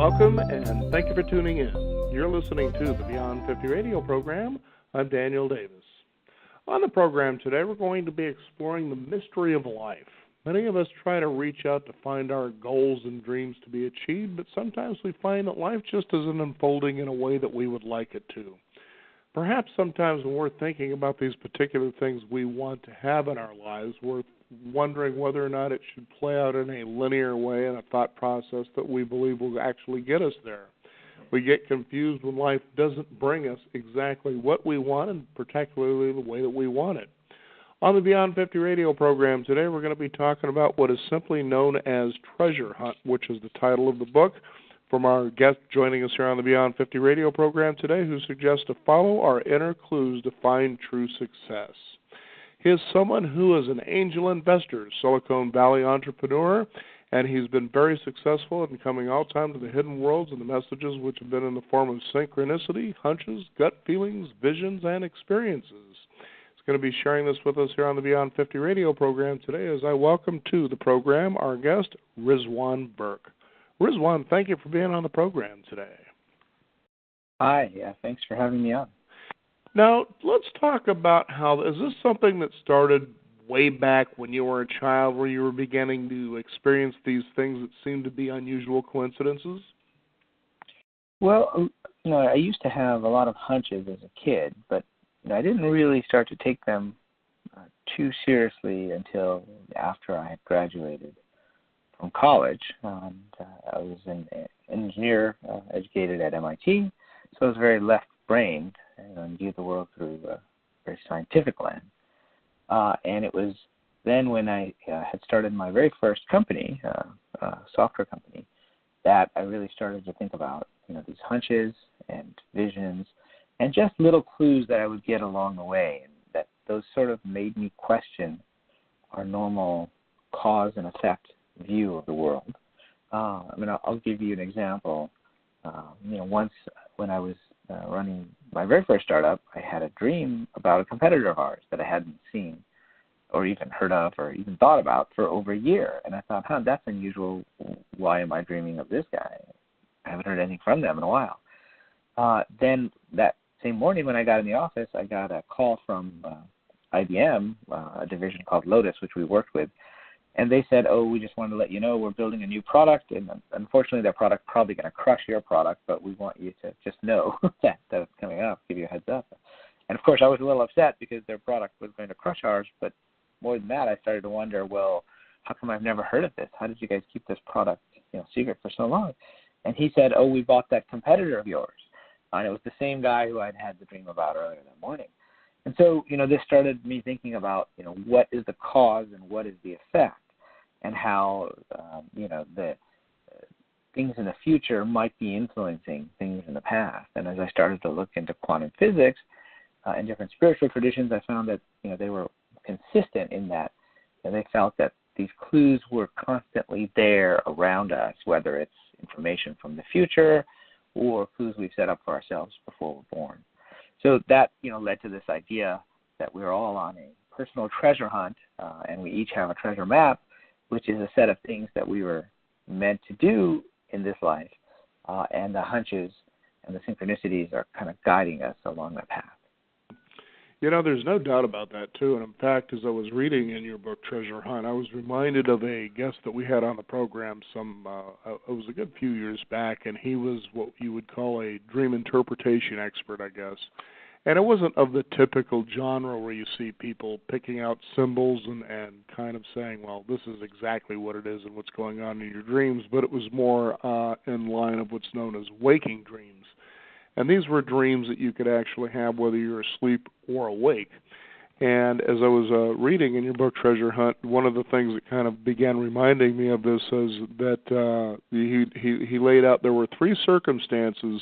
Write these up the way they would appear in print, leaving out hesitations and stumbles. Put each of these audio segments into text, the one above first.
Welcome, and thank you for tuning in. You're listening to the Beyond 50 radio program. I'm Daniel Davis. On the program today, we're going to be exploring the mystery of life. Many of us try to reach out to find our goals and dreams to be achieved, but sometimes we find that life just isn't unfolding in a way that we would like it to. Perhaps sometimes when we're thinking about these particular things we want to have in our lives, we're wondering whether or not it should play out in a linear way in a thought process that we believe will actually get us there. We get confused when life doesn't bring us exactly what we want, and particularly the way that we want it. On the Beyond 50 radio program today, we're going to be talking about what is simply known as treasure hunt, which is the title of the book, from our guest joining us here on the Beyond 50 radio program today, who suggests to follow our inner clues to find true success. He is someone who is an angel investor, Silicon Valley entrepreneur, and he's been very successful in coming all time to the hidden worlds and the messages which have been in the form of synchronicity, hunches, gut feelings, visions, and experiences. He's going to be sharing this with us here on the Beyond 50 radio program today as I welcome to the program our guest, Rizwan Burke. Rizwan, thank you for being on the program today. Hi, thanks for having me on. Now, let's talk about is this something that started way back when you were a child, where you were beginning to experience these things that seem to be unusual coincidences? Well, I used to have a lot of hunches as a kid, but I didn't really start to take them too seriously until after I had graduated from college. I was an engineer, educated at MIT, so I was very left-brained and viewed the world through a very scientific lens. And it was then when I had started my very first company, software company, that I really started to think about these hunches and visions and just little clues that I would get along the way, and that those sort of made me question our normal cause and effect view of the world. I'll give you an example. Once when I was running my very first startup, I had a dream about a competitor of ours that I hadn't seen or even heard of or even thought about for over a year. And I thought, that's unusual. Why am I dreaming of this guy? I haven't heard anything from them in a while. Then that same morning when I got in the office, I got a call from IBM, a division called Lotus, which we worked with. And they said, we just wanted to let you know we're building a new product, and unfortunately that product probably going to crush your product, but we want you to just know that it's coming up, give you a heads up. And, of course, I was a little upset because their product was going to crush ours, but more than that, I started to wonder, well, how come I've never heard of this? How did you guys keep this product secret for so long? And he said, we bought that competitor of yours. And it was the same guy who I'd had the dream about earlier that morning. And so, this started me thinking about, what is the cause and what is the effect, and how, the things in the future might be influencing things in the past. And as I started to look into quantum physics and different spiritual traditions, I found that, they were consistent in that they felt that these clues were constantly there around us, whether it's information from the future or clues we've set up for ourselves before we're born. So that, led to this idea that we're all on a personal treasure hunt, and we each have a treasure map, which is a set of things that we were meant to do in this life, and the hunches and the synchronicities are kind of guiding us along that path. There's no doubt about that, too. And, in fact, as I was reading in your book, Treasure Hunt, I was reminded of a guest that we had on the program it was a good few years back, and he was what you would call a dream interpretation expert, I guess. And it wasn't of the typical genre where you see people picking out symbols and kind of saying, well, this is exactly what it is and what's going on in your dreams, but it was more in line of what's known as waking dreams. And these were dreams that you could actually have whether you're asleep or awake. And as I was reading in your book, Treasure Hunt, one of the things that kind of began reminding me of this is that he laid out there were three circumstances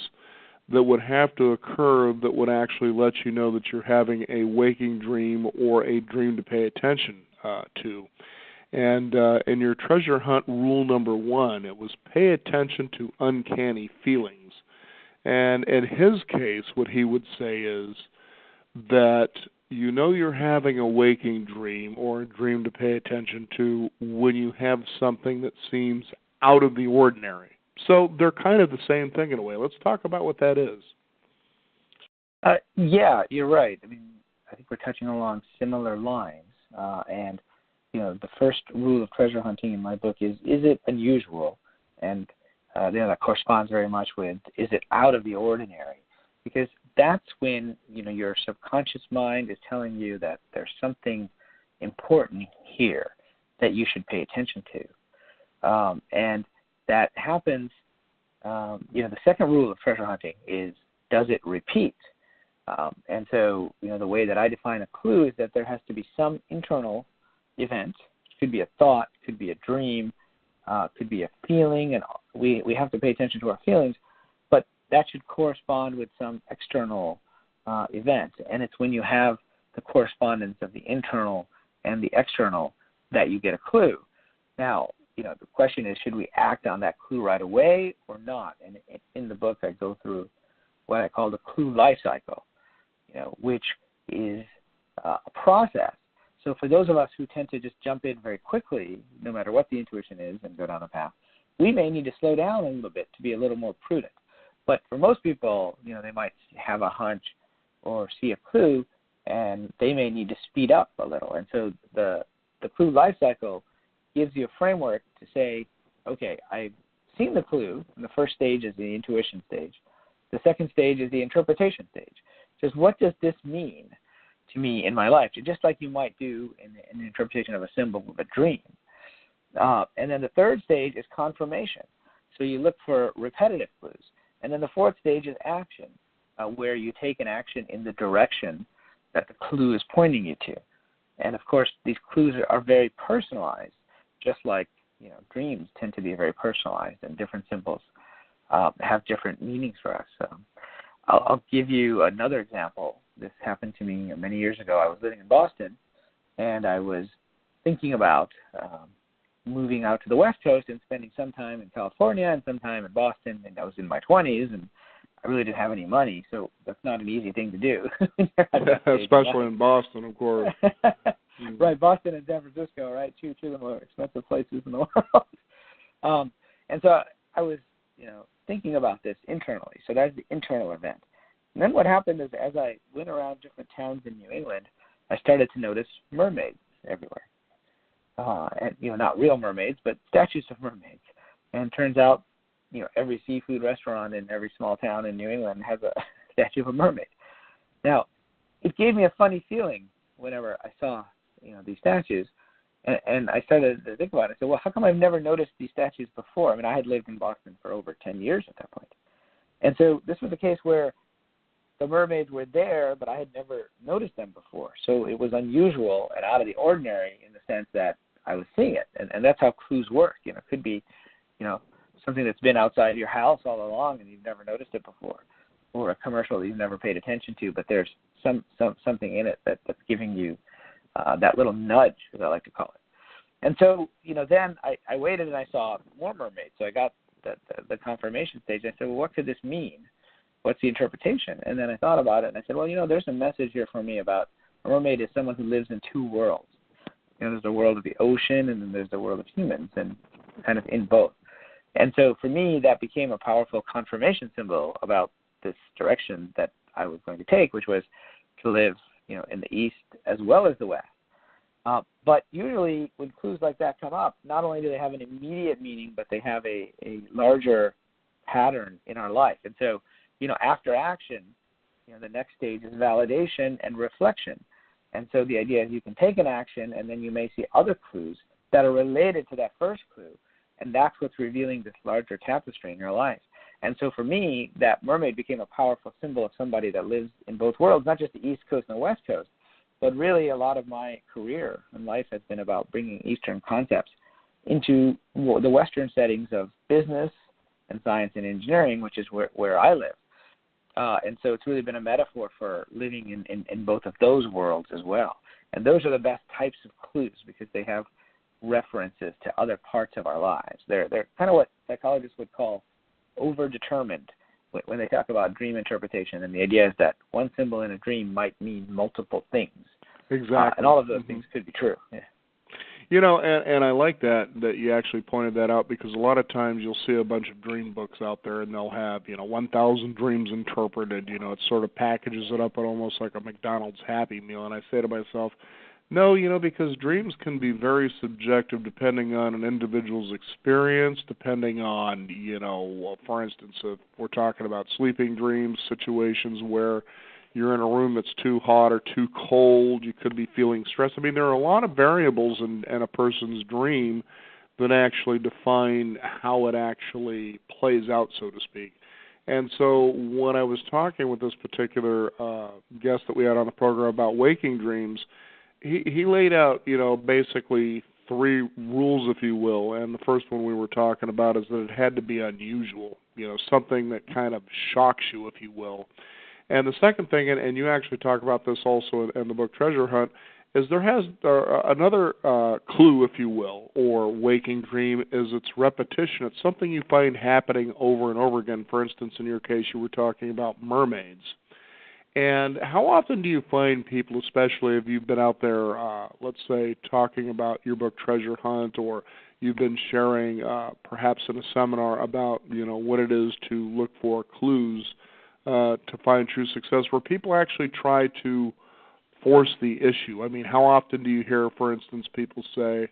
that would have to occur that would actually let you know that you're having a waking dream or a dream to pay attention to. And in your treasure hunt rule number 1, it was pay attention to uncanny feelings. And in his case, what he would say is that you're having a waking dream or a dream to pay attention to when you have something that seems out of the ordinary. So they're kind of the same thing in a way. Let's talk about what that is. Yeah, you're right. I mean, I think we're touching along similar lines. And, the first rule of treasure hunting in my book is it unusual? And, that corresponds very much with, is it out of the ordinary? Because that's when, your subconscious mind is telling you that there's something important here that you should pay attention to. And that happens, the second rule of treasure hunting is, does it repeat? And so, the way that I define a clue is that there has to be some internal event. It could be a thought, could be a dream, could be a feeling, and we have to pay attention to our feelings, but that should correspond with some external event. And it's when you have the correspondence of the internal and the external that you get a clue. Now, the question is, should we act on that clue right away or not? And in the book, I go through what I call the clue life cycle, which is a process. So for those of us who tend to just jump in very quickly, no matter what the intuition is, and go down the path, we may need to slow down a little bit to be a little more prudent. But for most people, they might have a hunch or see a clue, and they may need to speed up a little. And so the clue life cycle gives you a framework to say, okay, I've seen the clue, and the first stage is the intuition stage. The second stage is the interpretation stage. Just what does this mean to me in my life? Just like you might do in the interpretation of a symbol of a dream. And then the third stage is confirmation. So you look for repetitive clues. And then the fourth stage is action, where you take an action in the direction that the clue is pointing you to. And, of course, these clues are very personalized, just like dreams tend to be very personalized, and different symbols have different meanings for us. I'll give you another example. This happened to me many years ago. I was living in Boston, and I was thinking about moving out to the West Coast and spending some time in California and some time in Boston. And I was in my 20s, and I really didn't have any money, so that's not an easy thing to do. Especially in Boston, of course. Right, Boston and San Francisco, right? Two of the more expensive places in the world. And so I was, thinking about this internally. So that's the internal event. And then what happened is, as I went around different towns in New England, I started to notice mermaids everywhere. And not real mermaids, but statues of mermaids. And it turns out, every seafood restaurant in every small town in New England has a statue of a mermaid. Now, it gave me a funny feeling whenever I saw, these statues. And I started to think about it. I said, well, how come I've never noticed these statues before? I mean, I had lived in Boston for over 10 years at that point. And so this was a case where the mermaids were there, but I had never noticed them before. So it was unusual and out of the ordinary in the sense that I was seeing it. And that's how clues work. It could be, something that's been outside your house all along and you've never noticed it before, or a commercial that you've never paid attention to, but there's something in it that's giving you that little nudge, as I like to call it. And so, then I waited and I saw more mermaids. So I got the confirmation stage. I said, well, what could this mean? What's the interpretation? And then I thought about it and I said, well, there's a message here for me about a mermaid is someone who lives in two worlds. There's the world of the ocean and then there's the world of humans, and kind of in both. And so for me, that became a powerful confirmation symbol about this direction that I was going to take, which was to live, in the East as well as the West. But usually when clues like that come up, not only do they have an immediate meaning, but they have a larger pattern in our life. And so, after action, the next stage is validation and reflection. And so the idea is you can take an action and then you may see other clues that are related to that first clue. And that's what's revealing this larger tapestry in your life. And so for me, that mermaid became a powerful symbol of somebody that lives in both worlds, not just the East Coast and the West Coast, but really a lot of my career and life has been about bringing Eastern concepts into the Western settings of business and science and engineering, which is where I live. And so it's really been a metaphor for living in both of those worlds as well. And those are the best types of clues because they have references to other parts of our lives. They're kind of what psychologists would call overdetermined when they talk about dream interpretation. And the idea is that one symbol in a dream might mean multiple things. Exactly. And all of those things could be true. Yeah. And I like that you actually pointed that out, because a lot of times you'll see a bunch of dream books out there and they'll have, 1,000 dreams interpreted. It sort of packages it up at almost like a McDonald's Happy Meal. And I say to myself, no, because dreams can be very subjective depending on an individual's experience, depending on, for instance, if we're talking about sleeping dreams, situations where you're in a room that's too hot or too cold, you could be feeling stressed. I mean, there are a lot of variables in a person's dream that actually define how it actually plays out, so to speak. And so when I was talking with this particular guest that we had on the program about waking dreams, he laid out, basically 3 rules, if you will. And the first one we were talking about is that it had to be unusual, something that kind of shocks you, if you will. And the second thing, and you actually talk about this also in the book Treasure Hunt, is there has another clue, if you will, or waking dream, is its repetition. It's something you find happening over and over again. For instance, in your case, you were talking about mermaids. And how often do you find people, especially if you've been out there, let's say, talking about your book Treasure Hunt, or you've been sharing perhaps in a seminar about, what it is to look for clues to find true success, where people actually try to force the issue? I mean, how often do you hear, for instance, people say,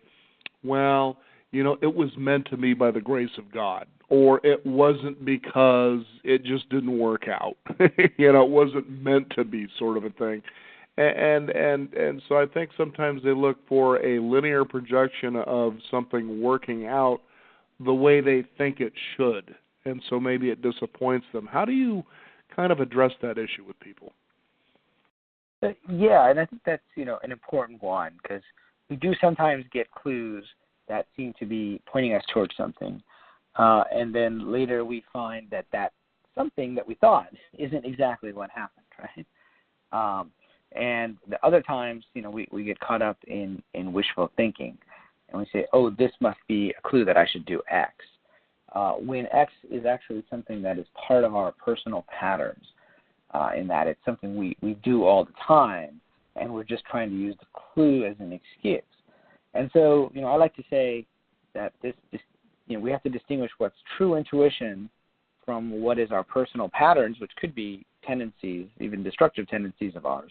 well, it was meant to me by the grace of God, or it wasn't because it just didn't work out. It wasn't meant to be, sort of a thing. And so I think sometimes they look for a linear projection of something working out the way they think it should, and so maybe it disappoints them. How do you kind of address that issue with people? Yeah, and I think that's, an important one, because we do sometimes get clues that seem to be pointing us towards something, and then later we find that something that we thought isn't exactly what happened, right? And the other times, we get caught up in wishful thinking, and we say, oh, this must be a clue that I should do X, when X is actually something that is part of our personal patterns, in that it's something we do all the time, and we're just trying to use the clue as an excuse. And so, I like to say that we have to distinguish what's true intuition from what is our personal patterns, which could be tendencies, even destructive tendencies of ours,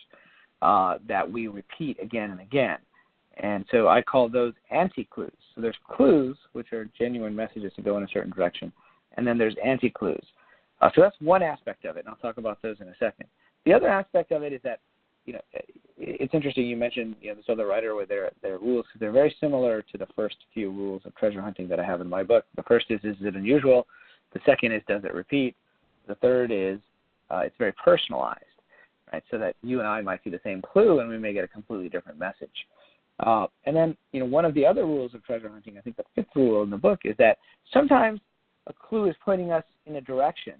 that we repeat again and again. And so I call those anti-clues. So there's clues, which are genuine messages to go in a certain direction, and then there's anti-clues. So that's one aspect of it, and I'll talk about those in a second. The other aspect of it is that, it's interesting you mentioned, this other writer with their rules, because they're very similar to the first few rules of treasure hunting that I have in my book. The first is it unusual? The second is, does it repeat? The third is, it's very personalized, right? So that you and I might see the same clue, and we may get a completely different message. And then, one of the other rules of treasure hunting, I think the 5th rule in the book, is that sometimes a clue is pointing us in a direction,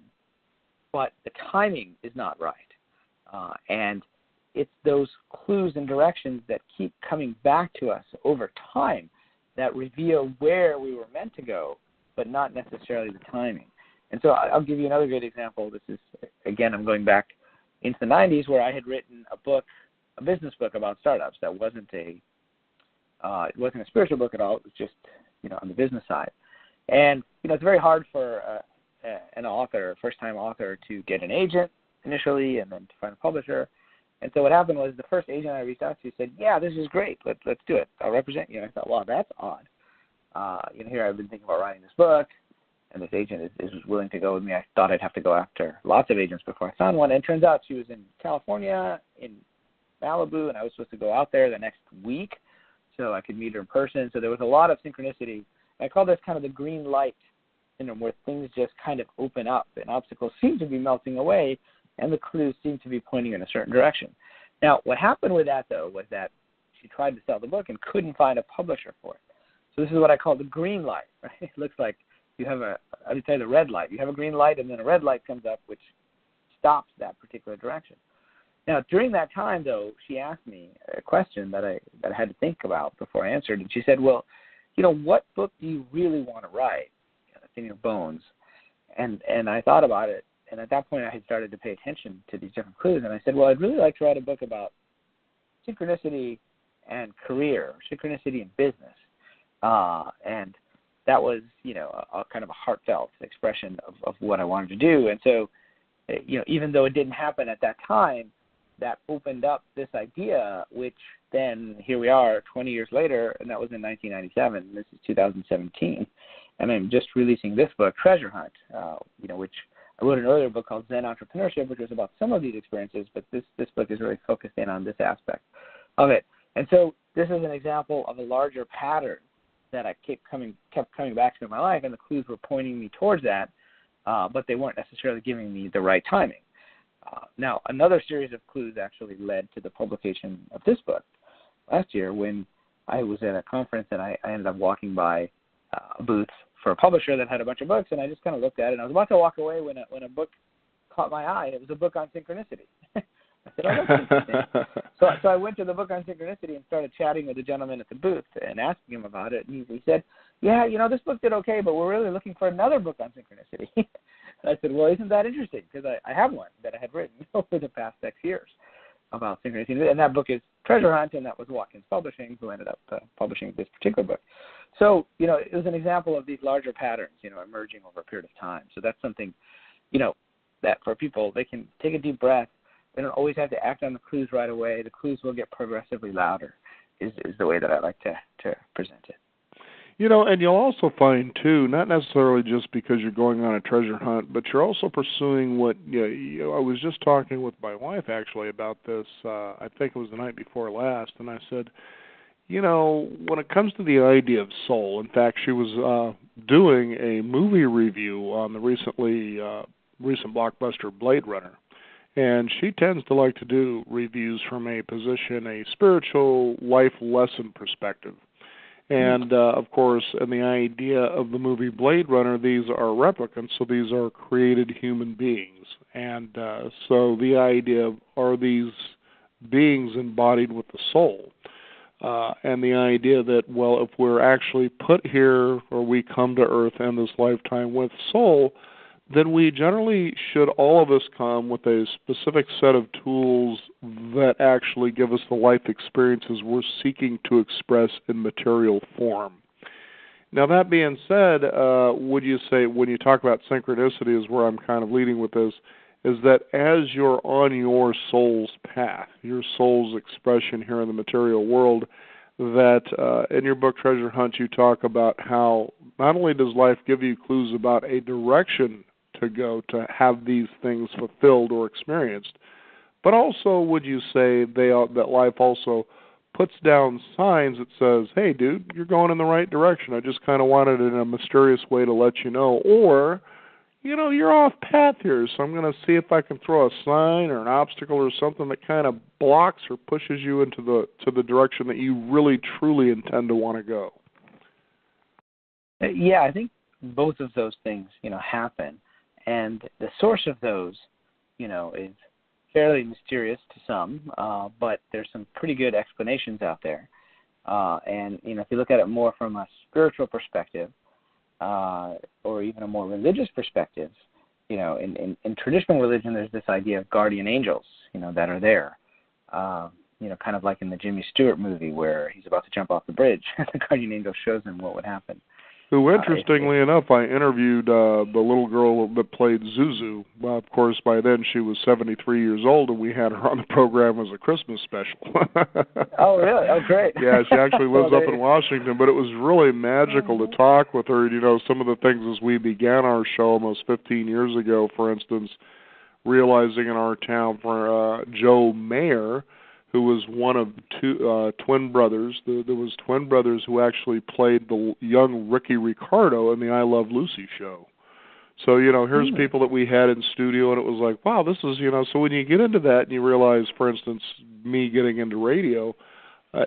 but the timing is not right. And it's those clues and directions that keep coming back to us over time that reveal where we were meant to go, but not necessarily the timing. And so I'll give you another great example. This is, again, I'm going back into the 90s, where I had written a business book about startups that wasn't a spiritual book at all. It was just, on the business side. And, it's very hard for an author, a first-time author, to get an agent initially and then to find a publisher. And so what happened was the first agent I reached out to said, yeah, this is great. Let's do it. I'll represent you. And I thought, wow, that's odd. Here I've been thinking about writing this book, and this agent is willing to go with me. I thought I'd have to go after lots of agents before I found one. And it turns out she was in California, in Malibu, and I was supposed to go out there the next week so I could meet her in person. So there was a lot of synchronicity. I call this kind of the green light syndrome, where things just kind of open up and obstacles seem to be melting away and the clues seem to be pointing in a certain direction. Now, what happened with that, though, was that she tried to sell the book and couldn't find a publisher for it. So this is what I call the green light, right? It looks like you have I would say the red light. You have a green light, and then a red light comes up, which stops that particular direction. Now, during that time, though, she asked me a question that I had to think about before I answered, and she said, well, what book do you really want to write? It's in your bones. And I thought about it, and at that point I had started to pay attention to these different clues, and I said, well, I'd really like to write a book about synchronicity and career, synchronicity in business. And that was, a kind of a heartfelt expression of what I wanted to do. And so, even though it didn't happen at that time, that opened up this idea, which then here we are 20 years later, and that was in 1997. This is 2017. And I'm just releasing this book, Treasure Hunt, which I wrote an earlier book called Zen Entrepreneurship, which was about some of these experiences, but this book is really focused in on this aspect of it. And so this is an example of a larger pattern that I kept coming back to in my life, and the clues were pointing me towards that, but they weren't necessarily giving me the right timing. Now, another series of clues actually led to the publication of this book last year when I was at a conference and I ended up walking by a booth for a publisher that had a bunch of books, and I just kind of looked at it, and I was about to walk away when a book caught my eye. It was a book on synchronicity. I said, oh, that's interesting. So I went to the book on synchronicity and started chatting with the gentleman at the booth and asking him about it, and he said, yeah, this book did okay, but we're really looking for another book on synchronicity. I said, well, isn't that interesting? Because I have one that I had written over the past 6 years about synchronicity, and that book is Treasure Hunt, and that was Watkins Publishing, who ended up publishing this particular book. So, it was an example of these larger patterns, emerging over a period of time. So that's something, that for people, they can take a deep breath. They don't always have to act on the clues right away. The clues will get progressively louder is the way that I like to present it. And you'll also find, too, not necessarily just because you're going on a treasure hunt, but you're also pursuing what, I was just talking with my wife, actually, about this, I think it was the night before last, and I said, when it comes to the idea of soul, in fact, she was doing a movie review on the recent blockbuster Blade Runner, and she tends to like to do reviews from a spiritual life lesson perspective. And, of course, in the idea of the movie Blade Runner, these are replicants, so these are created human beings. And so the idea of, are these beings embodied with the soul? And the idea that, well, if we're actually put here or we come to Earth in this lifetime with soul, then we generally should all of us come with a specific set of tools that actually give us the life experiences we're seeking to express in material form. Now, that being said, would you say, when you talk about synchronicity, is where I'm kind of leading with this, is that as you're on your soul's path, your soul's expression here in the material world, that in your book Treasure Hunt you talk about how not only does life give you clues about a direction to go to have these things fulfilled or experienced, but also would you say that life also puts down signs that says, hey, dude, you're going in the right direction. I just kind of wanted it in a mysterious way to let you know. Or, you're off path here, so I'm going to see if I can throw a sign or an obstacle or something that kind of blocks or pushes you into the direction that you really, truly intend to want to go. Yeah, I think both of those things, happen. And the source of those, is fairly mysterious to some, but there's some pretty good explanations out there. And, if you look at it more from a spiritual perspective, or even a more religious perspective, in traditional religion, there's this idea of guardian angels, that are there. Kind of like in the Jimmy Stewart movie where he's about to jump off the bridge. The guardian angel shows him what would happen. Who, interestingly enough, I interviewed the little girl that played Zuzu. Well, of course, by then she was 73 years old, and we had her on the program as a Christmas special. Oh, really? Oh, great. Yeah, she actually lives up in Washington, but it was really magical to talk with her. Some of the things as we began our show almost 15 years ago, for instance, realizing in our town for Joe Mayer, who was one of two twin brothers. There was twin brothers who actually played the young Ricky Ricardo in the I Love Lucy show. So, here's people that we had in studio, and it was like, wow, this is, so when you get into that and you realize, for instance, me getting into radio,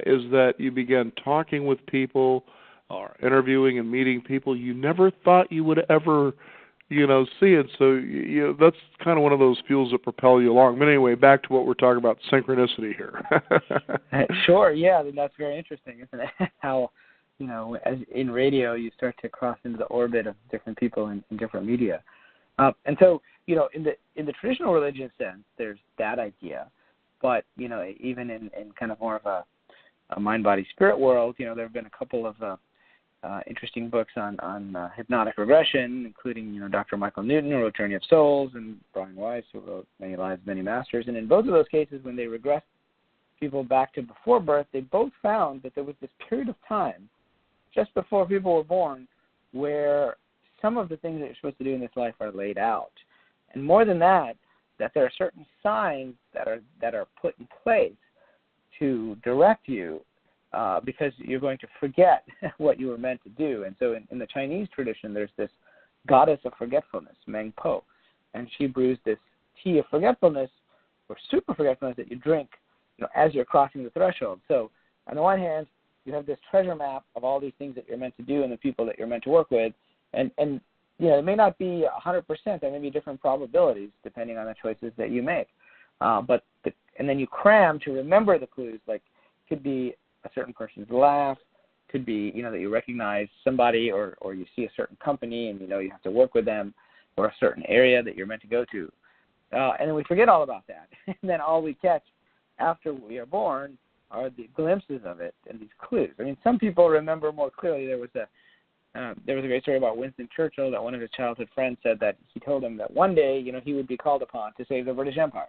is that you begin talking with people or interviewing and meeting people you never thought you would ever see it. So that's kind of one of those fuels that propel you along. But anyway, back to what we're talking about, synchronicity here. Sure, yeah, that's very interesting, isn't it? How, as in radio, you start to cross into the orbit of different people in different media. And so, in the traditional religious sense, there's that idea. But, even in kind of more of mind, body, spirit world, there have been a couple of interesting books on hypnotic regression, including, Dr. Michael Newton, who wrote Journey of Souls, and Brian Weiss, who wrote Many Lives, Many Masters. And in both of those cases, when they regressed people back to before birth, they both found that there was this period of time just before people were born where some of the things that you're supposed to do in this life are laid out. And more than that, that there are certain signs that are put in place to direct you because you're going to forget what you were meant to do. And so in the Chinese tradition, there's this goddess of forgetfulness, Meng Po, and she brews this tea of forgetfulness or super forgetfulness that you drink as you're crossing the threshold. So on the one hand, you have this treasure map of all these things that you're meant to do and the people that you're meant to work with, and it may not be 100%. There may be different probabilities depending on the choices that you make. And then you cram to remember the clues, like could be a certain person's laugh, could be, that you recognize somebody or you see a certain company and you have to work with them, or a certain area that you're meant to go to. And then we forget all about that. And then all we catch after we are born are the glimpses of it and these clues. I mean, some people remember more clearly. There was a great story about Winston Churchill that one of his childhood friends said that he told him that one day, he would be called upon to save the British Empire.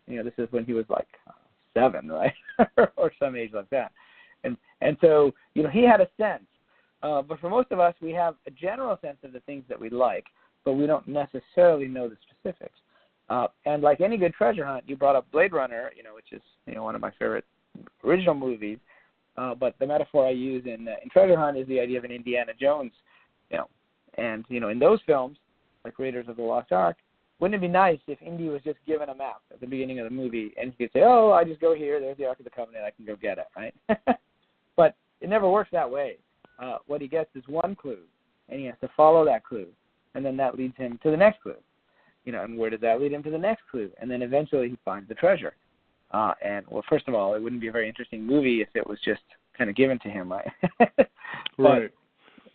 This is when he was like 7, right, or some age like that. And so, he had a sense. But for most of us, we have a general sense of the things that we like, but we don't necessarily know the specifics. And like any good treasure hunt, you brought up Blade Runner, which is one of my favorite original movies. But the metaphor I use in Treasure Hunt is the idea of an Indiana Jones, And in those films, like Raiders of the Lost Ark, wouldn't it be nice if Indy was just given a map at the beginning of the movie and he could say, "Oh, I just go here. There's the Ark of the Covenant. I can go get it," right? But it never works that way. What he gets is one clue, and he has to follow that clue, and then that leads him to the next clue. And where does that lead him to the next clue? And then eventually he finds the treasure. First of all, it wouldn't be a very interesting movie if it was just kind of given to him, right? Right.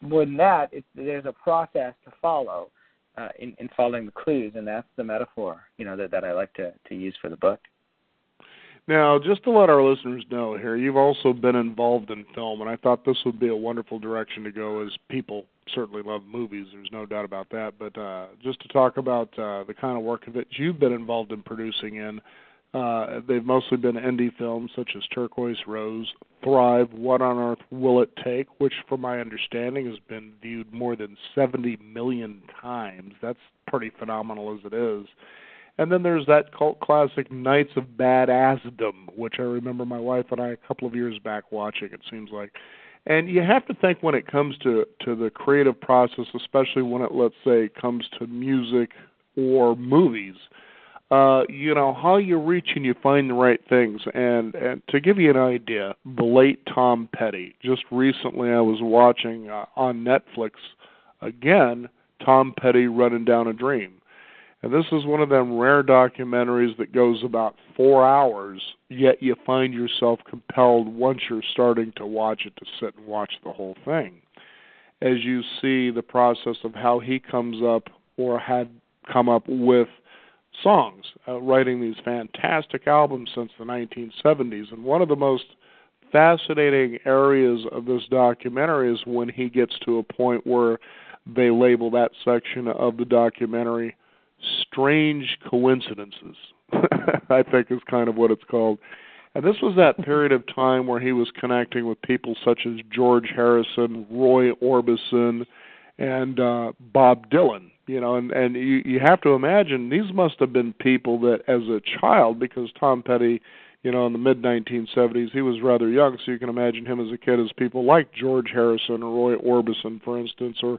More than that, there's a process to follow in following the clues, and that's the metaphor, that I like to use for the book. Now, just to let our listeners know here, you've also been involved in film, and I thought this would be a wonderful direction to go, as people certainly love movies. There's no doubt about that. But just to talk about the kind of work that you've been involved in producing in, they've mostly been indie films such as Turquoise Rose, Thrive, What on Earth Will It Take, which from my understanding has been viewed more than 70 million times. That's pretty phenomenal as it is. And then there's that cult classic Knights of Badassdom, which I remember my wife and I a couple of years back watching, it seems like. And you have to think when it comes to the creative process, especially when it, let's say, comes to music or movies, how you reach and you find the right things. And to give you an idea, the late Tom Petty. Just recently I was watching on Netflix, again, Tom Petty, Running Down a Dream. And this is one of them rare documentaries that goes about 4 hours, yet you find yourself compelled once you're starting to watch it to sit and watch the whole thing. As you see the process of how he comes up or had come up with songs, writing these fantastic albums since the 1970s. And one of the most fascinating areas of this documentary is when he gets to a point where they label that section of the documentary Strange Coincidences, I think is kind of what it's called. And this was that period of time where he was connecting with people such as George Harrison, Roy Orbison, and Bob Dylan. And you have to imagine these must have been people that as a child, because Tom Petty, in the mid-1970s, he was rather young, so you can imagine him as a kid as people like George Harrison or Roy Orbison, for instance, or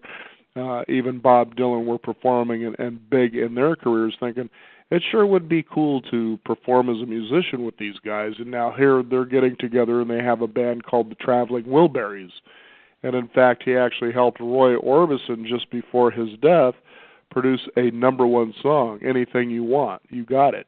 even Bob Dylan were performing and big in their careers, thinking, it sure would be cool to perform as a musician with these guys. And now here they're getting together and they have a band called the Traveling Wilburys. And in fact, he actually helped Roy Orbison just before his death produce a #1 song, Anything You Want, You Got It,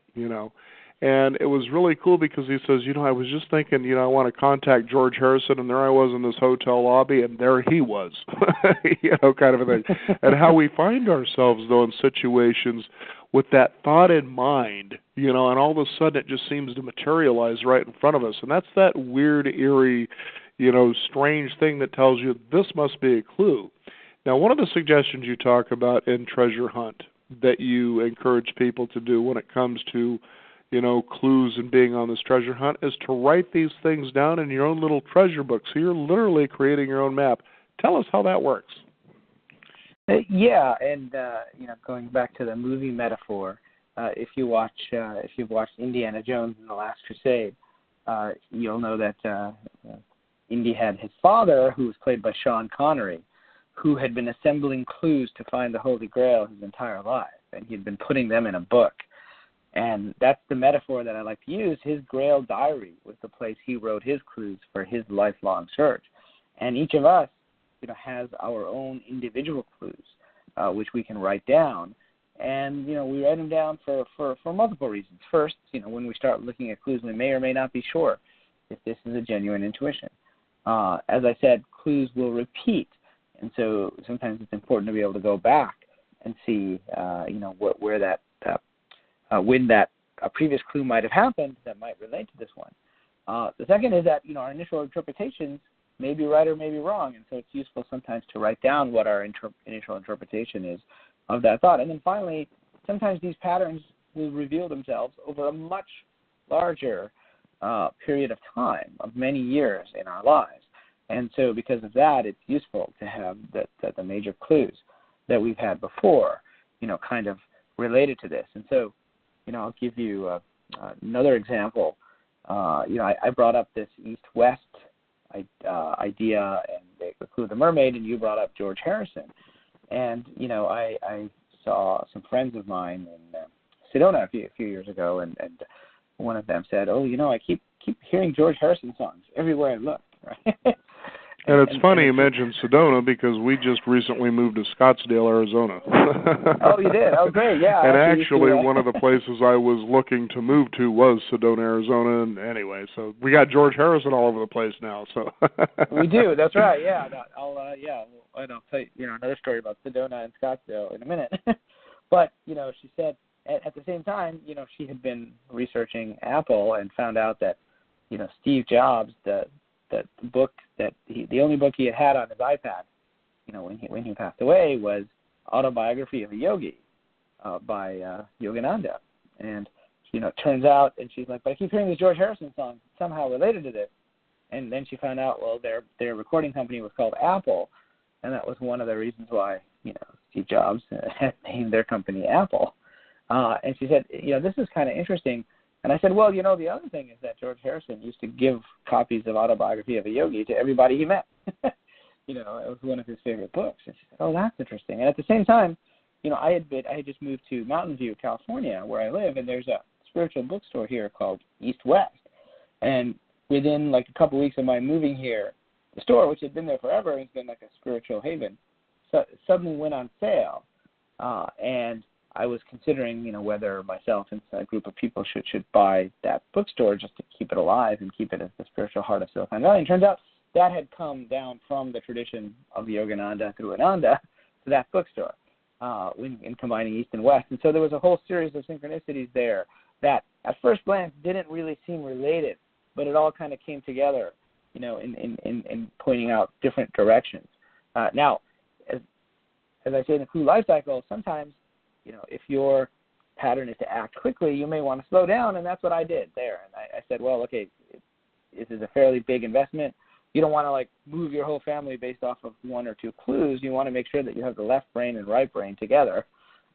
And it was really cool because he says, I was just thinking, I want to contact George Harrison, and there I was in this hotel lobby, and there he was, kind of a thing. And how we find ourselves, though, in situations with that thought in mind, and all of a sudden it just seems to materialize right in front of us. And that's that weird, eerie, strange thing that tells you this must be a clue. Now, one of the suggestions you talk about in Treasure Hunt that you encourage people to do when it comes to clues and being on this treasure hunt is to write these things down in your own little treasure book. So you're literally creating your own map. Tell us how that works. Yeah, and going back to the movie metaphor, if you've watched Indiana Jones and the Last Crusade, you'll know that Indy had his father, who was played by Sean Connery, who had been assembling clues to find the Holy Grail his entire life, and he'd been putting them in a book. And that's the metaphor that I like to use. His Grail diary was the place he wrote his clues for his lifelong search. And each of us, has our own individual clues, which we can write down. And, we write them down for multiple reasons. First, when we start looking at clues, we may or may not be sure if this is a genuine intuition. As I said, clues will repeat. And so sometimes it's important to be able to go back and see, where that when that a previous clue might have happened that might relate to this one. The second is that, our initial interpretations may be right or may be wrong, and so it's useful sometimes to write down what our initial interpretation is of that thought. And then finally, sometimes these patterns will reveal themselves over a much larger period of time, of many years in our lives. And so because of that, it's useful to have the major clues that we've had before, kind of related to this. And so, I'll give you another example. I brought up this east-west idea and the clue of the mermaid, and you brought up George Harrison. And, I saw some friends of mine in Sedona a few years ago, and one of them said, I keep hearing George Harrison songs everywhere I look, right? And it's funny you mentioned Sedona because we just recently moved to Scottsdale, Arizona. Oh, you did? Oh, great, yeah. And actually one of the places I was looking to move to was Sedona, Arizona. And anyway, so we got George Harrison all over the place now. So we do, that's right, yeah. I'll tell you, another story about Sedona and Scottsdale in a minute. But, she said at the same time, she had been researching Apple and found out that, Steve Jobs, the book the only book he had on his iPad, when he passed away, was Autobiography of a Yogi by Yogananda. And it turns out, and she's like, but I keep hearing these George Harrison songs somehow related to this. And then she found out, well, their recording company was called Apple, and that was one of the reasons why Steve Jobs had named their company Apple. And she said, this is kind of interesting. And I said, well, the other thing is that George Harrison used to give copies of Autobiography of a Yogi to everybody he met. It was one of his favorite books. And she said, oh, that's interesting. And at the same time, I had just moved to Mountain View, California, where I live, and there's a spiritual bookstore here called East West. And within like a couple weeks of my moving here, the store, which had been there forever, has been like a spiritual haven, suddenly went on sale. And I was considering, whether myself and a group of people should buy that bookstore just to keep it alive and keep it as the spiritual heart of Silicon Valley. And it turns out that had come down from the tradition of Yogananda through Ananda to that bookstore in combining East and West. And so there was a whole series of synchronicities there that at first glance didn't really seem related, but it all kind of came together, in pointing out different directions. Now, as I say in the clue life cycle, sometimes, if your pattern is to act quickly, you may want to slow down, and that's what I did there. And I said, well, okay, this is a fairly big investment. You don't want to, move your whole family based off of one or two clues. You want to make sure that you have the left brain and right brain together,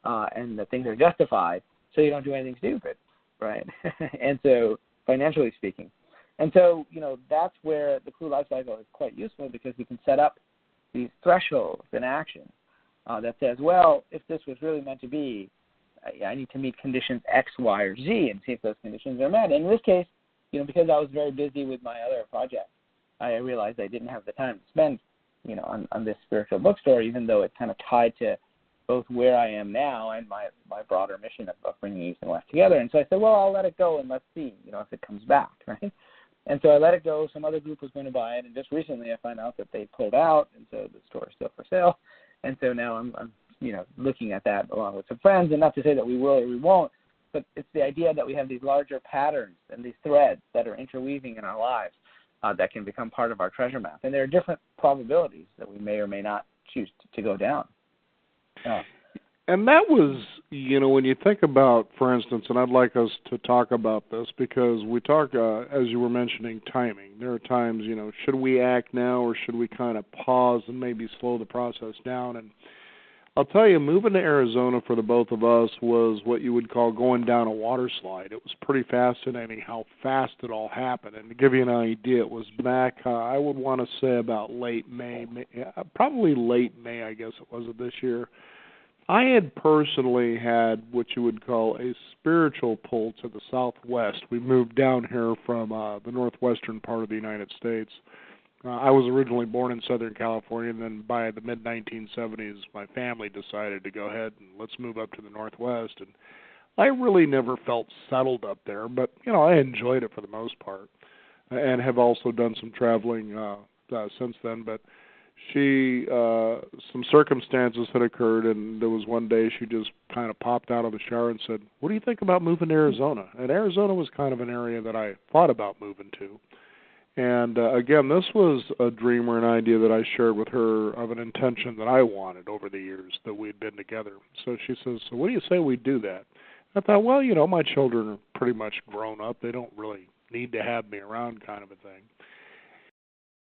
and that things are justified so you don't do anything stupid, right? And so, financially speaking. And so, that's where the clue life cycle is quite useful because we can set up these thresholds in action. That says, well, if this was really meant to be, I need to meet conditions X, Y, or Z and see if those conditions are met. And in this case, because I was very busy with my other projects, I realized I didn't have the time to spend, on this spiritual bookstore, even though it kind of tied to both where I am now and my broader mission of bringing East and West together. And so I said, well, I'll let it go and let's see, if it comes back, right? And so I let it go. Some other group was going to buy it, and just recently I found out that they pulled out, and so the store is still for sale. And so now I'm looking at that along with some friends, and not to say that we will or we won't, but it's the idea that we have these larger patterns and these threads that are interweaving in our lives that can become part of our treasure map. And there are different probabilities that we may or may not choose to go down. And that was, when you think about, for instance, and I'd like us to talk about this because we talk, as you were mentioning, timing. There are times, should we act now or should we kind of pause and maybe slow the process down? And I'll tell you, moving to Arizona for the both of us was what you would call going down a water slide. It was pretty fascinating how fast it all happened. And to give you an idea, it was back, I would want to say about late May, probably late May, I guess it was, of this year. I had personally had what you would call a spiritual pull to the southwest. We moved down here from the northwestern part of the United States. I was originally born in Southern California, and then by the mid-1970s, my family decided to go ahead and let's move up to the Northwest. And I really never felt settled up there, but, I enjoyed it for the most part and have also done some traveling since then. But some circumstances had occurred, and there was one day she just kind of popped out of the shower and said, what do you think about moving to Arizona? And Arizona was kind of an area that I thought about moving to. And, again, this was a dream or an idea that I shared with her of an intention that I wanted over the years that we'd been together. So she says, so what do you say we do that? I thought, well, my children are pretty much grown up. They don't really need to have me around kind of a thing.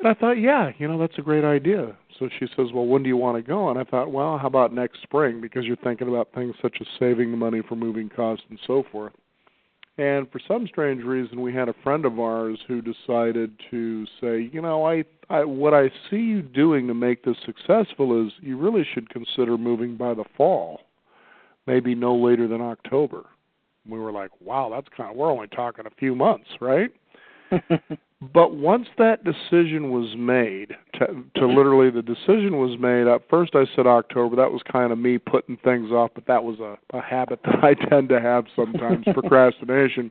And I thought, yeah, that's a great idea. So she says, well, when do you want to go? And I thought, well, how about next spring? Because you're thinking about things such as saving the money for moving costs and so forth. And for some strange reason, we had a friend of ours who decided to say, what I see you doing to make this successful is you really should consider moving by the fall, maybe no later than October. We were like, wow, we're only talking a few months, right? But once that decision was made, to literally the decision was made, at first I said October. That was kind of me putting things off, but that was a habit that I tend to have sometimes, procrastination.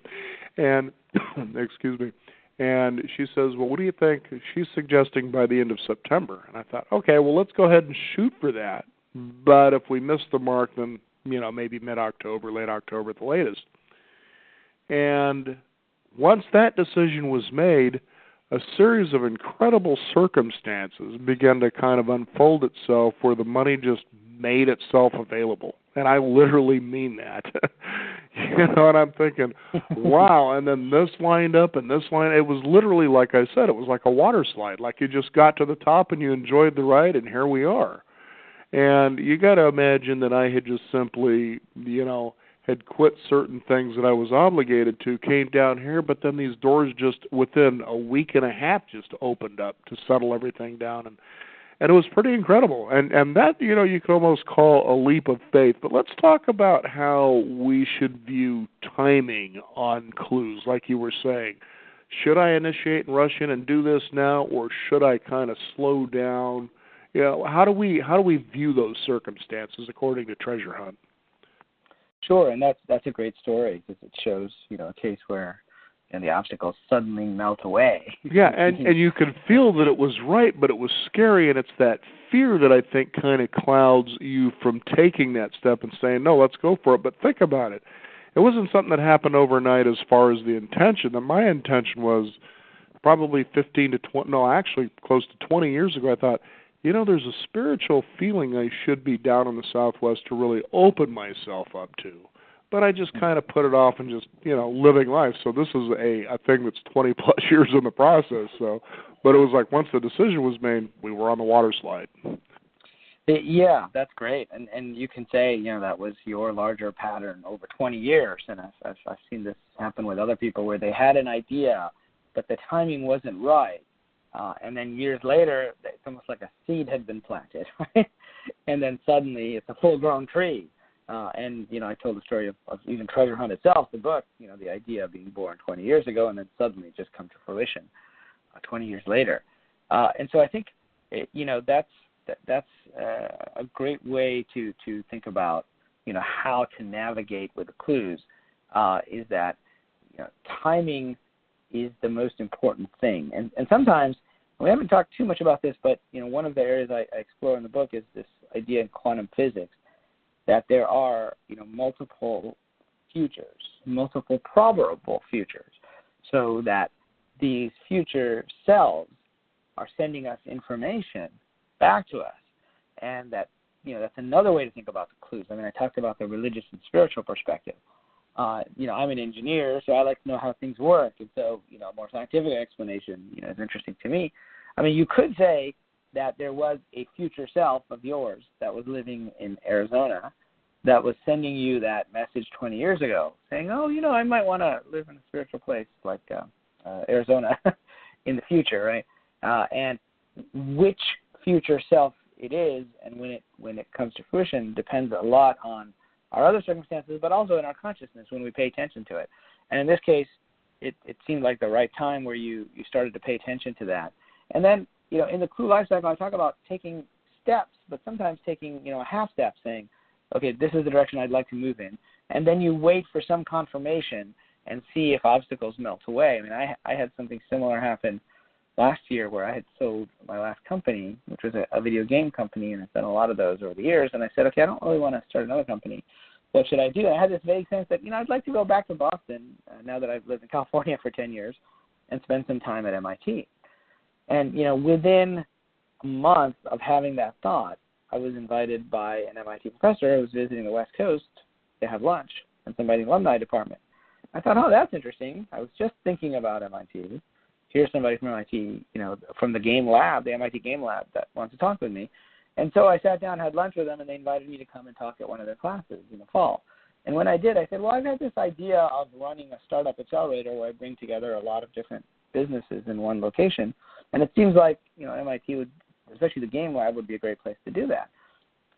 And, excuse me, and she says, well, what do you think? She's suggesting by the end of September. And I thought, okay, well, let's go ahead and shoot for that. But if we miss the mark, then, maybe mid-October, late October at the latest. And once that decision was made, a series of incredible circumstances began to kind of unfold itself where the money just made itself available. And I literally mean that. And I'm thinking, wow, and then this lined up and this line. It was literally, like I said, it was like a water slide. Like you just got to the top and you enjoyed the ride, and here we are. And you got to imagine that I had just simply, had quit certain things that I was obligated to, came down here, but then these doors just within a week and a half just opened up to settle everything down, and it was pretty incredible. And that, you could almost call a leap of faith. But let's talk about how we should view timing on clues, like you were saying. Should I initiate and rush in and do this now, or should I kind of slow down? How do we view those circumstances according to Treasure Hunt? Sure, and that's a great story because it shows, a case where the obstacles suddenly melt away. Yeah, and you could feel that it was right, but it was scary, and it's that fear that I think kind of clouds you from taking that step and saying, no, let's go for it. But think about it. It wasn't something that happened overnight as far as the intention. My intention was probably 15 to 20, no, actually close to 20 years ago. I thought, there's a spiritual feeling I should be down in the Southwest to really open myself up to. But I just kind of put it off and just, living life. So this is a thing that's 20-plus years in the process. So, but it was like once the decision was made, we were on the water slide. Yeah, that's great. And you can say, that was your larger pattern over 20 years. And I've seen this happen with other people where they had an idea, but the timing wasn't right. And then years later, it's almost like a seed had been planted, right? And then suddenly it's a full-grown tree. And, I told the story of even Treasure Hunt itself, the book, the idea of being born 20 years ago and then suddenly just come to fruition 20 years later. And so I think, that's that's a great way to think about, how to navigate with the clues, is that, timing is the most important thing. And sometimes, we haven't talked too much about this, but, one of the areas I explore in the book is this idea in quantum physics that there are, multiple futures, multiple probable futures, so that these future selves are sending us information back to us. And that, that's another way to think about the clues. I mean, I talked about the religious and spiritual perspective. I'm an engineer, so I like to know how things work. And so, a more scientific explanation, is interesting to me. I mean, you could say that there was a future self of yours that was living in Arizona that was sending you that message 20 years ago saying, oh, I might want to live in a spiritual place like Arizona in the future, right? And which future self it is, and when it comes to fruition, depends a lot on our other circumstances, but also in our consciousness when we pay attention to it. And in this case, it seemed like the right time where you started to pay attention to that. And then, in the clue life cycle, I talk about taking steps, but sometimes taking, a half step, saying, okay, this is the direction I'd like to move in. And then you wait for some confirmation and see if obstacles melt away. I mean, I had something similar happen last year where I had sold my last company, which was a video game company, and I've done a lot of those over the years. And I said, okay, I don't really want to start another company. What should I do? And I had this vague sense that, I'd like to go back to Boston now that I've lived in California for 10 years and spend some time at MIT. And, within a month of having that thought, I was invited by an MIT professor who was visiting the West Coast to have lunch and somebody in the alumni department. I thought, oh, that's interesting. I was just thinking about MIT. Here's somebody from MIT, from the game lab, the MIT game lab, that wants to talk with me. And so I sat down, had lunch with them, and they invited me to come and talk at one of their classes in the fall. And when I did, I said, well, I've had this idea of running a startup accelerator where I bring together a lot of different businesses in one location. And it seems like, MIT would, especially the game lab, would be a great place to do that.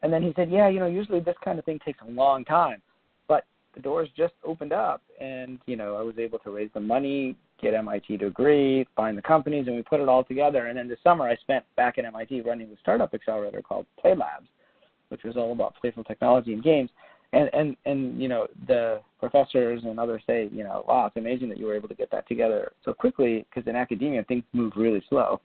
And then he said, yeah, usually this kind of thing takes a long time. But the doors just opened up, and, I was able to raise the money, get MIT to agree, find the companies, and we put it all together. And then this summer I spent back at MIT running the startup accelerator called Play Labs, which was all about playful technology and games. And the professors and others say, wow, it's amazing that you were able to get that together so quickly, because in academia things move really slow.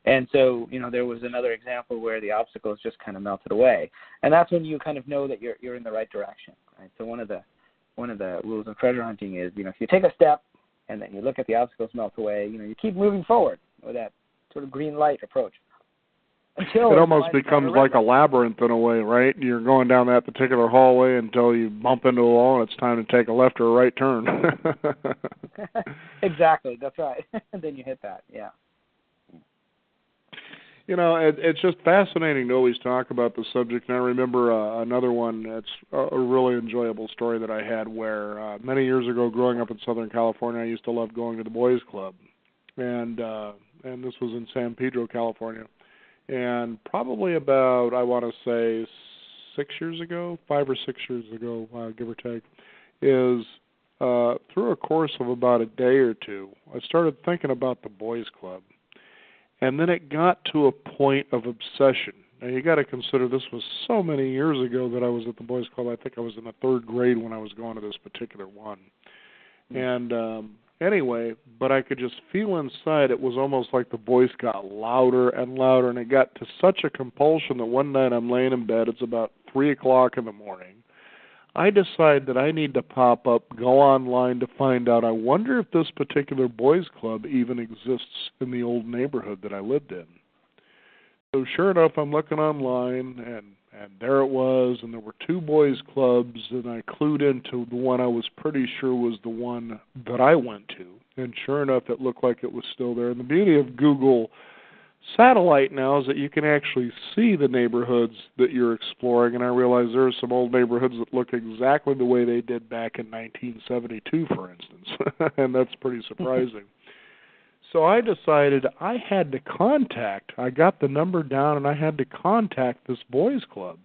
And so, there was another example where the obstacles just kind of melted away. And that's when you kind of know that you're in the right direction, right? So one of the rules of treasure hunting is, if you take a step and then you look at the obstacles melt away, you keep moving forward with that sort of green light approach. It almost becomes like a labyrinth in a way, right? You're going down that particular hallway until you bump into a wall and it's time to take a left or a right turn. Exactly, that's right. Then you hit that, yeah. It's just fascinating to always talk about the subject. And I remember another one that's a really enjoyable story that I had where many years ago, growing up in Southern California, I used to love going to the boys' club. And this was in San Pedro, California. And probably about, I want to say, 5 or 6 years ago, give or take, is through a course of about a day or two, I started thinking about the boys' club. And then it got to a point of obsession. Now, you got to consider this was so many years ago that I was at the boys' club. I think I was in the 3rd grade when I was going to this particular one. And anyway, but I could just feel inside it was almost like the voice got louder and louder, and it got to such a compulsion that one night I'm laying in bed. It's about 3 o'clock in the morning. I decide that I need to pop up, go online to find out, I wonder if this particular boys' club even exists in the old neighborhood that I lived in. So sure enough, I'm looking online, and there it was, and there were 2 boys' clubs, and I clued into the one I was pretty sure was the one that I went to. And sure enough, it looked like it was still there. And the beauty of Google Satellite now is that you can actually see the neighborhoods that you're exploring, and I realize there are some old neighborhoods that look exactly the way they did back in 1972, for instance, and that's pretty surprising. So I decided I got the number down, and I had to contact this boys' club.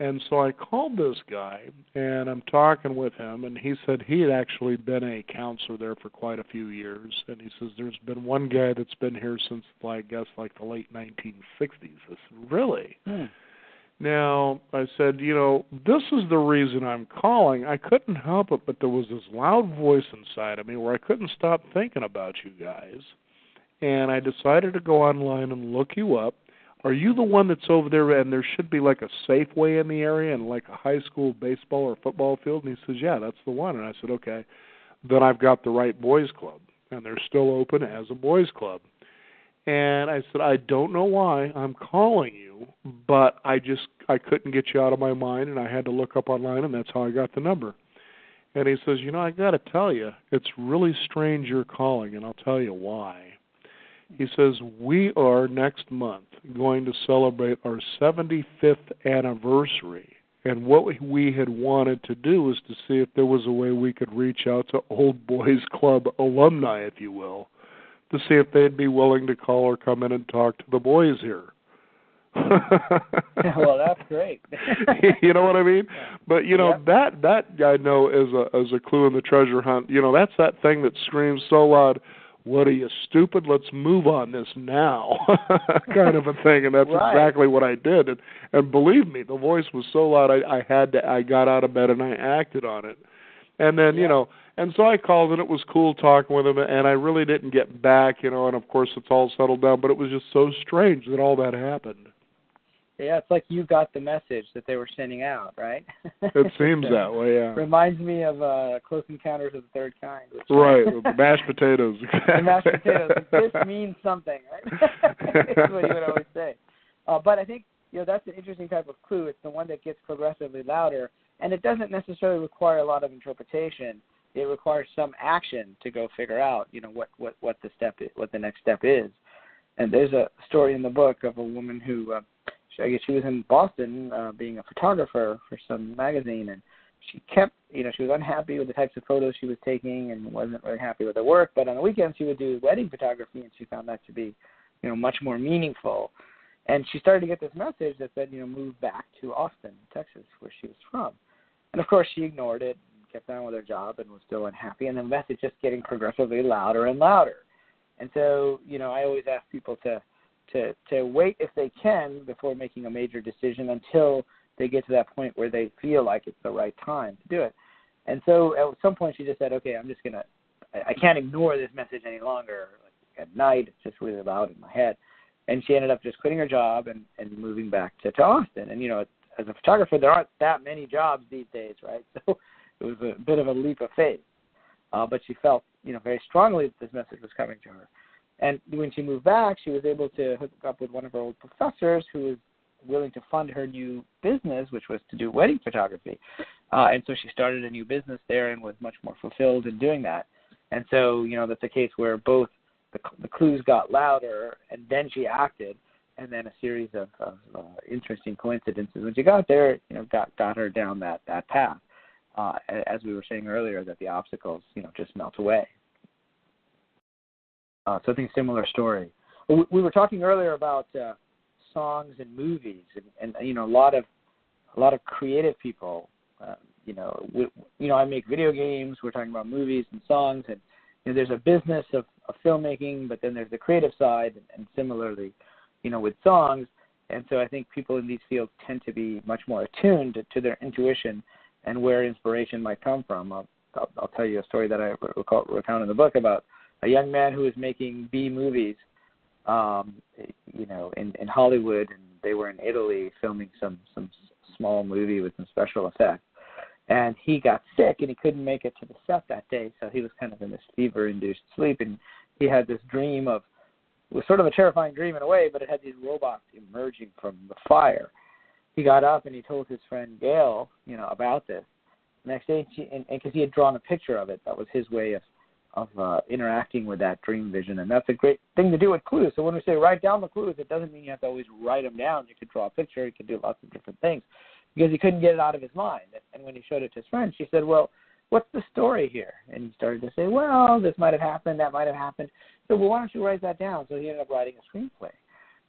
And so I called this guy, and I'm talking with him, and he said he had actually been a counselor there for quite a few years. And he says there's been one guy that's been here since, I guess, like the late 1960s. I said, really? Now, I said, this is the reason I'm calling. I couldn't help it, but there was this loud voice inside of me where I couldn't stop thinking about you guys. And I decided to go online and look you up. Are you the one that's over there, and there should be like a Safeway in the area and like a high school baseball or football field? And he says, yeah, that's the one. And I said, okay, then I've got the right boys club, and they're still open as a boys club. And I said, I don't know why I'm calling you, but I couldn't get you out of my mind, and I had to look up online, and that's how I got the number. And he says, I got to tell you, it's really strange you're calling, and I'll tell you why. He says, we are next month going to celebrate our 75th anniversary. And what we had wanted to do was to see if there was a way we could reach out to Old Boys Club alumni, if you will, to see if they'd be willing to call or come in and talk to the boys here. Well, that's great. You know what I mean? But that I know is a clue in the treasure hunt. That's that thing that screams so loud, what are you, stupid? Let's move on this now, kind of a thing. And that's exactly what I did. And believe me, the voice was so loud, I got out of bed and I acted on it. And then, and so I called, and it was cool talking with him, and I really didn't get back, and of course it's all settled down, but it was just so strange that all that happened. Yeah, it's like you got the message that they were sending out, right? It seems that way, yeah. Reminds me of Close Encounters of the Third Kind. Right, the mashed potatoes. The mashed potatoes. This means something, right? That's what you would always say. But I think, that's an interesting type of clue. It's the one that gets progressively louder, and it doesn't necessarily require a lot of interpretation. It requires some action to go figure out, what the next step is. And there's a story in the book of a woman who, I guess she was in Boston being a photographer for some magazine, and she kept, she was unhappy with the types of photos she was taking and wasn't really happy with her work. But on the weekends, she would do wedding photography, and she found that to be, much more meaningful. And she started to get this message that said, move back to Austin, Texas, where she was from. And of course, she ignored it, kept on with her job, and was still unhappy. And the message just getting progressively louder and louder. And so, I always ask people to wait if they can before making a major decision until they get to that point where they feel like it's the right time to do it. And so at some point she just said, okay, I can't ignore this message any longer. Like at night, it's just really loud in my head. And she ended up just quitting her job and moving back to Austin. And, as a photographer, there aren't that many jobs these days, right? So it was a bit of a leap of faith. But she felt, very strongly that this message was coming to her. And when she moved back, she was able to hook up with one of her old professors who was willing to fund her new business, which was to do wedding photography. And so she started a new business there and was much more fulfilled in doing that. And so, that's a case where both the clues got louder and then she acted, and then a series of interesting coincidences when she got there, got her down that path. As we were saying earlier, that the obstacles, just melt away. So I think similar story. We were talking earlier about songs and movies, and a lot of creative people. I make video games. We're talking about movies and songs, and there's a business of filmmaking, but then there's the creative side, and similarly, with songs. And so I think people in these fields tend to be much more attuned to their intuition and where inspiration might come from. I'll tell you a story that I recount in the book about a young man who was making B movies, in Hollywood, and they were in Italy filming some small movie with some special effects. And he got sick, and he couldn't make it to the set that day, so he was kind of in this fever-induced sleep, and he had this dream it was sort of a terrifying dream in a way, but it had these robots emerging from the fire. He got up, and he told his friend Gail, about this. The next day, and because he had drawn a picture of it, that was his way of interacting with that dream vision, and that's a great thing to do with clues. So when we say write down the clues, it doesn't mean you have to always write them down. You could draw a picture. You could do lots of different things, because he couldn't get it out of his mind. And when he showed it to his friend, she said, well, what's the story here? And he started to say, well, this might have happened, that might have happened. So, well, why don't you write that down? So he ended up writing a screenplay.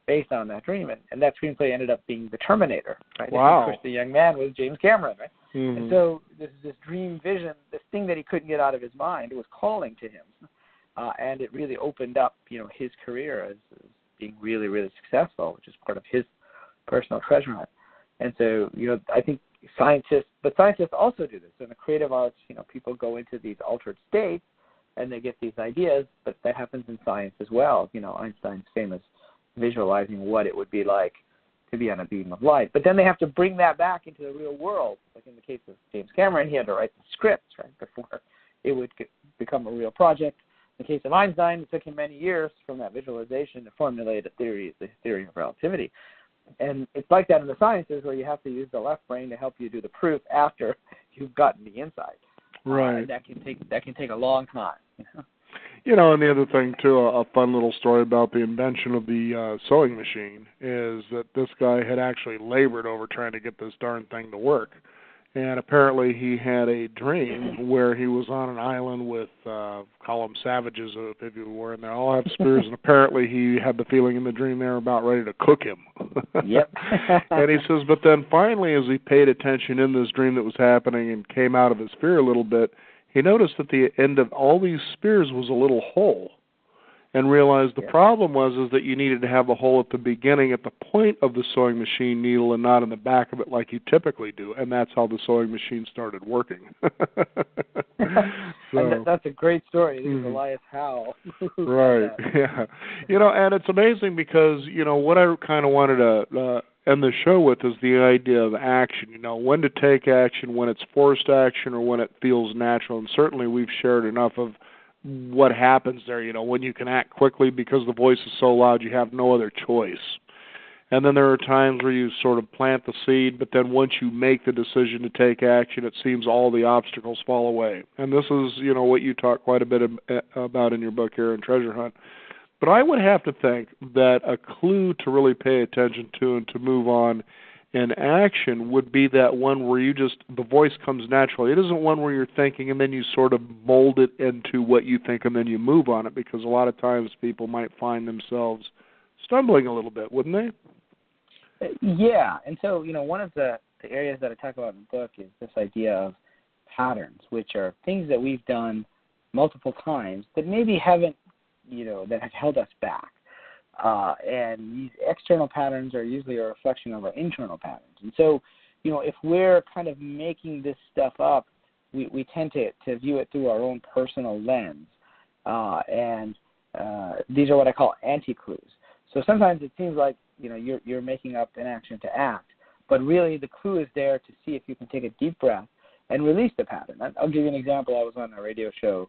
based on that dream. And that screenplay ended up being The Terminator, right? Wow. And of course, the young man was James Cameron, right? Mm-hmm. And so this dream vision, this thing that he couldn't get out of his mind, was calling to him. And it really opened up, his career as being really, really successful, which is part of his personal treasure hunt. And so, I think scientists also do this. In the creative arts, people go into these altered states and they get these ideas, but that happens in science as well. Einstein's famous visualizing what it would be like to be on a beam of light. But then they have to bring that back into the real world. Like in the case of James Cameron, he had to write the scripts, right, before it would become a real project. In the case of Einstein, it took him many years from that visualization to formulate the theory of relativity. And it's like that in the sciences, where you have to use the left brain to help you do the proof after you've gotten the insight. Right. That can take a long time. And the other thing too, a fun little story about the invention of the sewing machine is that this guy had actually labored over trying to get this darn thing to work. And apparently he had a dream where he was on an island with, call them savages, if you were, and they all have spears, and apparently he had the feeling in the dream they were about ready to cook him. Yep. And he says, but then finally as he paid attention in this dream that was happening and came out of his fear a little bit, he noticed at the end of all these spears was a little hole, and realized the problem was that you needed to have a hole at the beginning, at the point of the sewing machine needle, and not in the back of it like you typically do. And that's how the sewing machine started working. And that's a great story. It's Elias Howe. Right, yeah. And it's amazing because, what I kind of wanted to end the show with is the idea of action, when to take action, when it's forced action, or when it feels natural. And certainly we've shared enough of what happens there, when you can act quickly because the voice is so loud you have no other choice. And then there are times where you sort of plant the seed, but then once you make the decision to take action, it seems all the obstacles fall away. And this is, what you talk quite a bit about in your book here in Treasure Hunt. But I would have to think that a clue to really pay attention to and to move on in action would be that one where the voice comes naturally. It isn't one where you're thinking and then you sort of mold it into what you think and then you move on it, because a lot of times people might find themselves stumbling a little bit, wouldn't they? Yeah, and so, one of the areas that I talk about in the book is this idea of patterns, which are things that we've done multiple times that maybe haven't, that have held us back. And these external patterns are usually a reflection of our internal patterns. And so, if we're kind of making this stuff up, we tend to view it through our own personal lens. And these are what I call anti-clues. So sometimes it seems like, you're making up an action to act, but really the clue is there to see if you can take a deep breath and release the pattern. I'll give you an example. I was on a radio show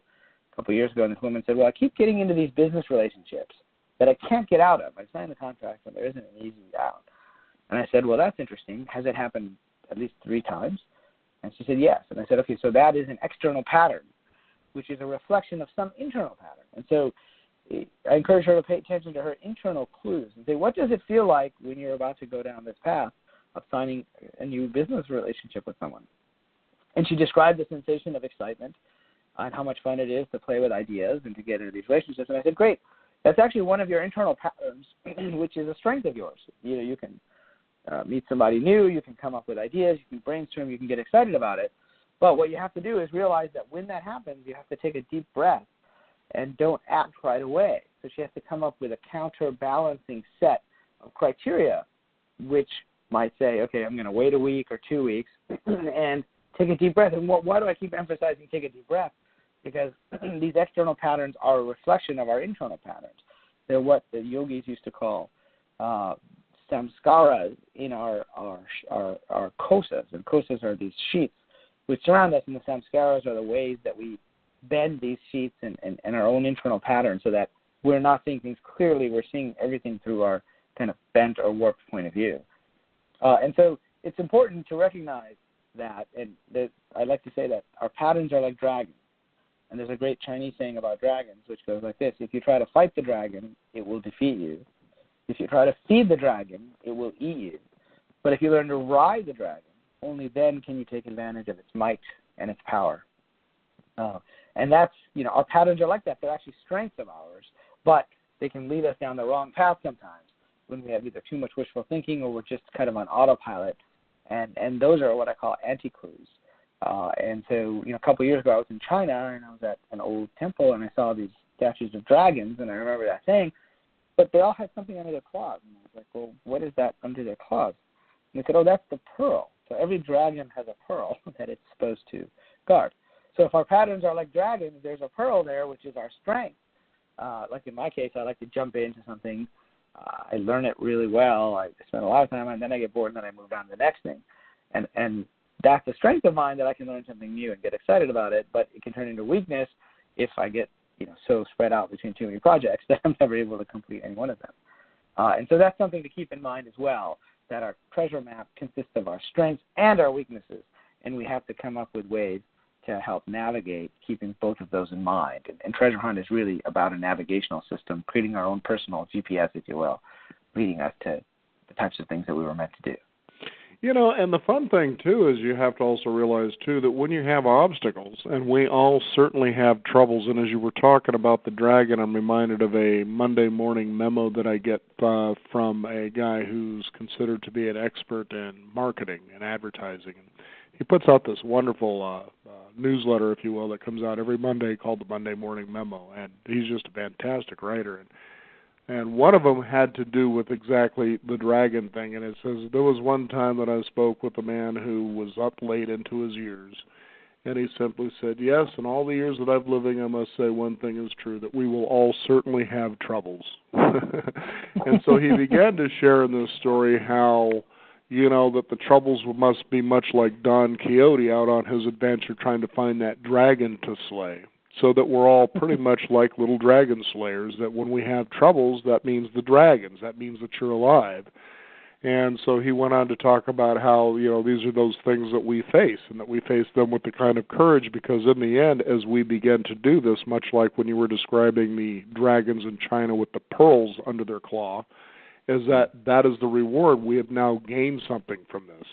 a couple of years ago, and this woman said, well, I keep getting into these business relationships that I can't get out of. I signed the contract, and there isn't an easy out. And I said, well, that's interesting. Has it happened at least 3 times? And she said, yes. And I said, okay, so that is an external pattern, which is a reflection of some internal pattern. And so I encourage her to pay attention to her internal clues and say, what does it feel like when you're about to go down this path of signing a new business relationship with someone? And she described the sensation of excitement and how much fun it is to play with ideas and to get into these relationships. And I said, great. That's actually one of your internal patterns, which is a strength of yours. You can meet somebody new, you can come up with ideas, you can brainstorm, you can get excited about it. But what you have to do is realize that when that happens, you have to take a deep breath and don't act right away. So she has to come up with a counterbalancing set of criteria, which might say, okay, I'm going to wait a week or 2 weeks and take a deep breath. And why do I keep emphasizing take a deep breath? Because these external patterns are a reflection of our internal patterns. They're what the yogis used to call samskaras in our kosas. And kosas are these sheets which surround us, and the samskaras are the ways that we bend these sheets and our own internal patterns so that we're not seeing things clearly. We're seeing everything through our kind of bent or warped point of view. And so it's important to recognize that, and I like to say that our patterns are like dragons. And there's a great Chinese saying about dragons, which goes like this: if you try to fight the dragon, it will defeat you. If you try to feed the dragon, it will eat you. But if you learn to ride the dragon, only then can you take advantage of its might and its power. And that's, our patterns are like that. They're actually strengths of ours, but they can lead us down the wrong path sometimes. when we have either too much wishful thinking or we're just kind of on autopilot. And those are what I call anti-clues. And so, a couple of years ago, I was in China, and I was at an old temple, and I saw these statues of dragons, and I remember that saying, but they all had something under their claws. And I was like, well, what is that under their claws? And they said, oh, that's the pearl. So every dragon has a pearl that it's supposed to guard. So if our patterns are like dragons, there's a pearl there, which is our strength. Like in my case, I like to jump into something. I learn it really well. I spend a lot of time, and then I get bored, and then I move on to the next thing. And that's a strength of mine, that I can learn something new and get excited about it, but it can turn into weakness if I get so spread out between too many projects that I'm never able to complete any one of them. And so that's something to keep in mind as well, that our treasure map consists of our strengths and our weaknesses, and we have to come up with ways to help navigate keeping both of those in mind. And Treasure Hunt is really about a navigational system, creating our own personal GPS, if you will, leading us to the types of things that we were meant to do. And the fun thing, too, is you have to also realize, too, that when you have obstacles, and we all certainly have troubles, and as you were talking about the dragon, I'm reminded of a Monday morning memo that I get from a guy who's considered to be an expert in marketing and advertising. He puts out this wonderful newsletter, if you will, that comes out every Monday called the Monday Morning Memo, and he's just a fantastic writer. And one of them had to do with exactly the dragon thing, and it says, there was one time that I spoke with a man who was up late into his years, and he simply said, yes, in all the years that I've living, I must say one thing is true, that we will all certainly have troubles. And so he began to share in this story how that the troubles must be much like Don Quixote out on his adventure trying to find that dragon to slay. So that we're all pretty much like little dragon slayers, that when we have troubles, that means the dragons, that means that you're alive. And so he went on to talk about how, these are those things that we face, and that we face them with the kind of courage, because in the end, as we begin to do this, much like when you were describing the dragons in China with the pearls under their claw, is that is the reward. We have now gained something from this.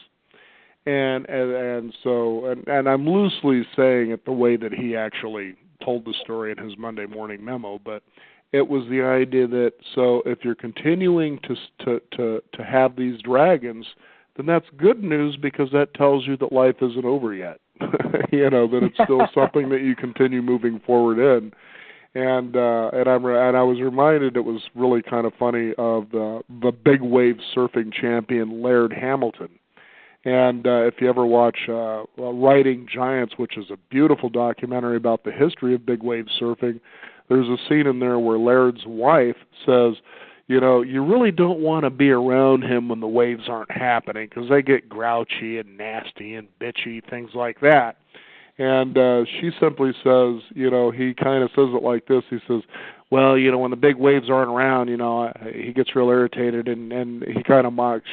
And so I'm loosely saying it the way that he actually told the story in his Monday morning memo, but it was the idea that, so if you're continuing to have these dragons, then that's good news, because that tells you that life isn't over yet. That it's still something that you continue moving forward in. And I was reminded, it was really kind of funny, of the big wave surfing champion Laird Hamilton. And if you ever watch Riding Giants, which is a beautiful documentary about the history of big wave surfing, there's a scene in there where Laird's wife says, you really don't want to be around him when the waves aren't happening, because they get grouchy and nasty and bitchy, things like that. And she simply says, he kind of says it like this. He says, well, when the big waves aren't around, he gets real irritated, and she kind of mocks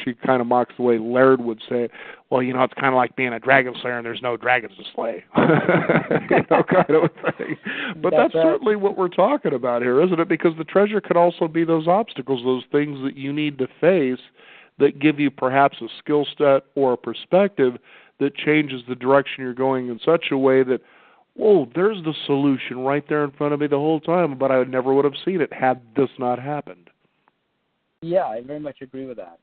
the way Laird would say it. Well, it's kind of like being a dragon slayer and there's no dragons to slay. Kind of a thing. But that's certainly what we're talking about here, isn't it? Because the treasure could also be those obstacles, those things that you need to face that give you perhaps a skill set or a perspective that changes the direction you're going in such a way that, whoa, there's the solution right there in front of me the whole time, but I never would have seen it had this not happened. Yeah, I very much agree with that.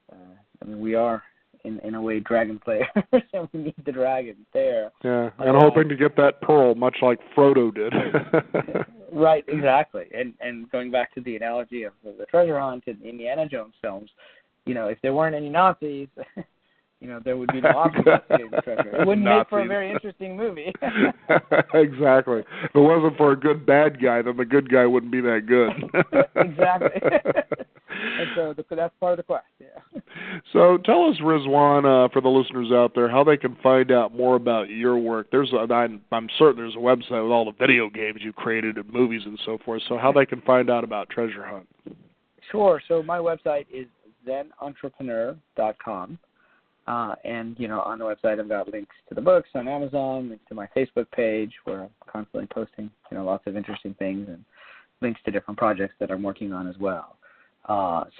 We are, in a way, dragon players, and we need the dragon there. Yeah, and hoping to get that pearl, much like Frodo did. Right, exactly. And going back to the analogy of the treasure hunt in Indiana Jones films, if there weren't any Nazis, there would be no option to get the treasure. It wouldn't make for a very interesting movie. Exactly. If it wasn't for a good bad guy, then the good guy wouldn't be that good. Exactly. And so that's part of the quest, yeah. So tell us, Rizwan, for the listeners out there, how they can find out more about your work. I'm certain there's a website with all the video games you created and movies and so forth, so how they can find out about Treasure Hunt. Sure. So my website is zenentrepreneur.com. And, on the website, I've got links to the books on Amazon, links to my Facebook page where I'm constantly posting, lots of interesting things, and links to different projects that I'm working on as well.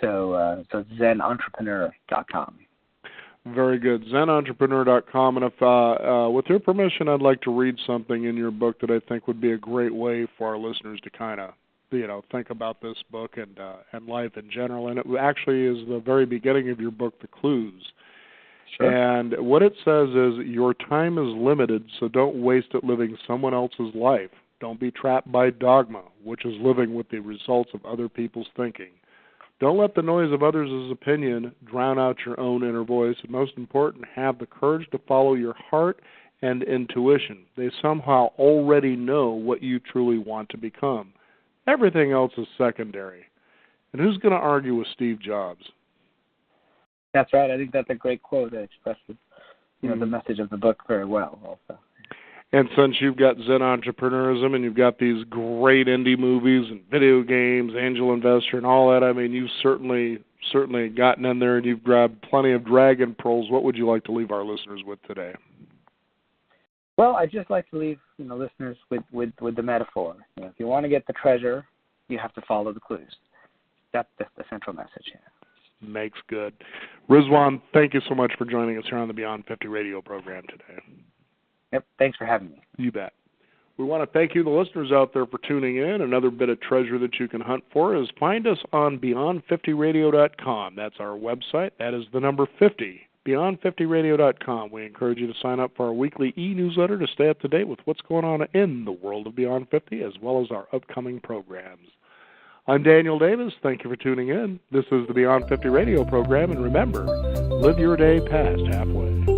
So zenentrepreneur.com. Very good. Zenentrepreneur.com. And if, with your permission, I'd like to read something in your book that I think would be a great way for our listeners to kind of think about this book and life in general. And it actually is the very beginning of your book, The Clues. Sure. And what it says is, your time is limited, so don't waste it living someone else's life. Don't be trapped by dogma, which is living with the results of other people's thinking. Don't let the noise of others' opinion drown out your own inner voice. And most important, have the courage to follow your heart and intuition. They somehow already know what you truly want to become. Everything else is secondary. And who's going to argue with Steve Jobs? That's right. I think that's a great quote that expresses, the message of the book very well also. And since you've got Zen entrepreneurism and you've got these great indie movies and video games, Angel Investor and all that, I mean, you've certainly gotten in there and you've grabbed plenty of dragon pearls. What would you like to leave our listeners with today? Well, I'd just like to leave listeners with the metaphor. If you want to get the treasure, you have to follow the clues. That's the central message here. Makes good. Rizwan, thank you so much for joining us here on the Beyond 50 radio program today. Yep, thanks for having me. You bet. We want to thank you, the listeners out there, for tuning in. Another bit of treasure that you can hunt for is find us on beyond50radio.com. That's our website. That is the number 50, beyond50radio.com. We encourage you to sign up for our weekly e-newsletter to stay up to date with what's going on in the world of Beyond 50, as well as our upcoming programs. I'm Daniel Davis. Thank you for tuning in. This is the Beyond 50 radio program, and remember, live your day past halfway.